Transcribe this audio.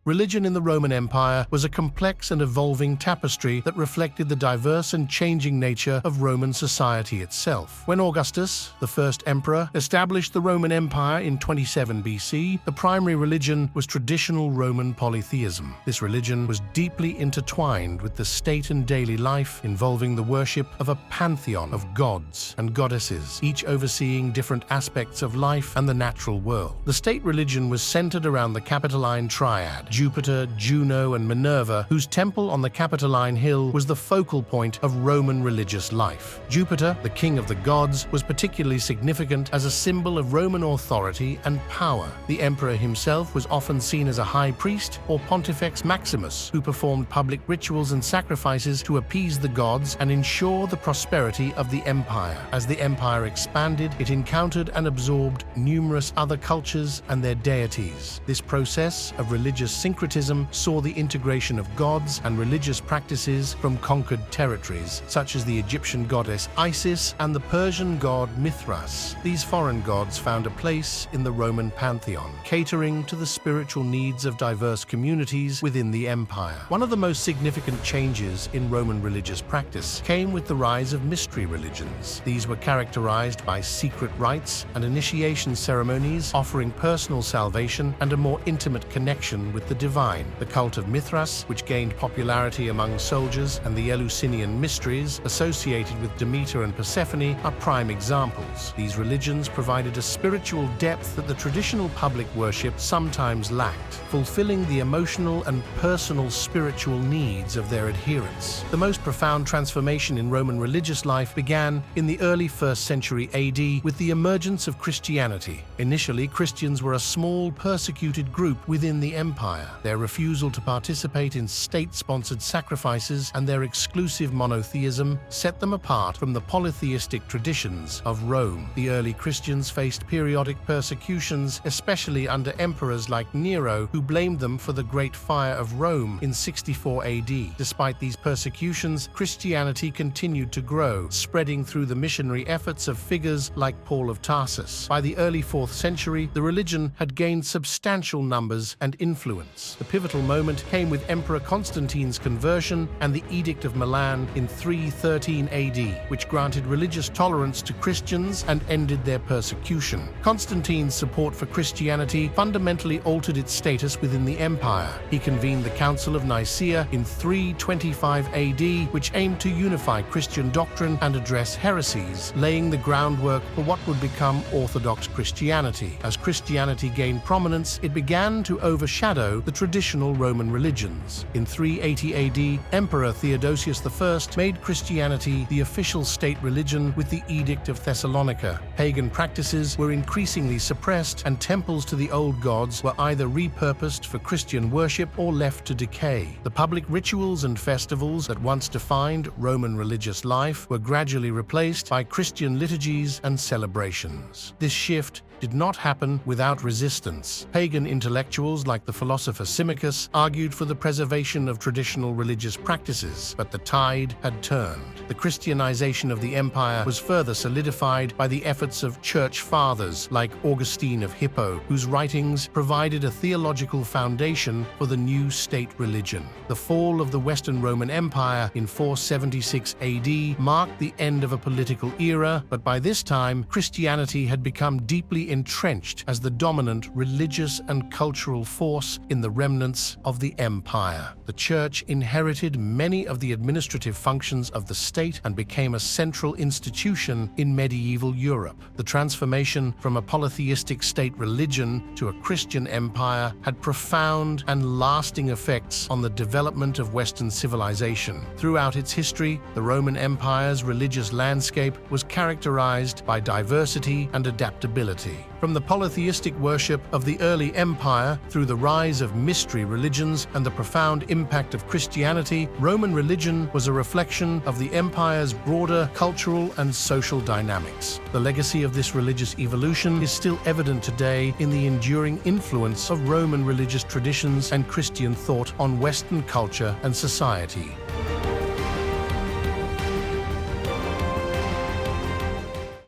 Religion in the Roman Empire was a complex and evolving tapestry that reflected the diverse and changing nature of Roman society itself. When Augustus, the first emperor, established the Roman Empire in 27 BC, the primary religion was traditional Roman polytheism. This religion was deeply intertwined with the state and daily life, involving the worship of a pantheon of gods and goddesses, each overseeing different aspects of life and the natural world. The state religion was centered around the Capitoline Triad, Jupiter, Juno, and Minerva, whose temple on the Capitoline Hill was the focal point of Roman religious life. Jupiter, the king of the gods, was particularly significant as a symbol of Roman authority and power. The emperor himself was often seen as a high priest or Pontifex Maximus, who performed public rituals and sacrifices to appease the gods and ensure the prosperity of the empire. As the empire expanded, it encountered and absorbed numerous other cultures and their deities. This process of religious syncretism saw the integration of gods and religious practices from conquered territories, such as the Egyptian goddess Isis and the Persian god Mithras. These foreign gods found a place in the Roman pantheon, catering to the spiritual needs of diverse communities within the empire. One of the most significant changes in Roman religious practice came with the rise of mystery religions. These were characterized by secret rites and initiation ceremonies, offering personal salvation and a more intimate connection with the divine. The cult of Mithras, which gained popularity among soldiers, and the Eleusinian mysteries associated with Demeter and Persephone are prime examples. These religions provided a spiritual depth that the traditional public worship sometimes lacked, fulfilling the emotional and personal spiritual needs of their adherents. The most profound transformation in Roman religious life began in the early 1st century AD with the emergence of Christianity. Initially, Christians were a small, persecuted group within the empire. Their refusal to participate in state-sponsored sacrifices and their exclusive monotheism set them apart from the polytheistic traditions of Rome. The early Christians faced periodic persecutions, especially under emperors like Nero, who blamed them for the Great Fire of Rome in 64 AD. Despite these persecutions, Christianity continued to grow, spreading through the missionary efforts of figures like Paul of Tarsus. By the early 4th century, the religion had gained substantial numbers and influence. The pivotal moment came with Emperor Constantine's conversion and the Edict of Milan in 313 AD, which granted religious tolerance to Christians and ended their persecution. Constantine's support for Christianity fundamentally altered its status within the empire. He convened the Council of Nicaea in 325 AD, which aimed to unify Christian doctrine and address heresies, laying the groundwork for what would become Orthodox Christianity. As Christianity gained prominence, it began to overshadow the traditional Roman religions. In 380 AD, Emperor Theodosius I made Christianity the official state religion with the Edict of Thessalonica. Pagan practices were increasingly suppressed, and temples to the old gods were either repurposed for Christian worship or left to decay. The public rituals and festivals that once defined Roman religious life were gradually replaced by Christian liturgies and celebrations. This shift did not happen without resistance. Pagan intellectuals like the philosopher Symmachus argued for the preservation of traditional religious practices, but the tide had turned. The Christianization of the empire was further solidified by the efforts of church fathers like Augustine of Hippo, whose writings provided a theological foundation for the new state religion. The fall of the Western Roman Empire in 476 AD marked the end of a political era, but by this time, Christianity had become deeply entrenched as the dominant religious and cultural force in the remnants of the empire. The church inherited many of the administrative functions of the state and became a central institution in medieval Europe. The transformation from a polytheistic state religion to a Christian empire had profound and lasting effects on the development of Western civilization. Throughout its history, the Roman Empire's religious landscape was characterized by diversity and adaptability. From the polytheistic worship of the early empire through the rise of mystery religions and the profound impact of Christianity, Roman religion was a reflection of the empire's broader cultural and social dynamics. The legacy of this religious evolution is still evident today in the enduring influence of Roman religious traditions and Christian thought on Western culture and society.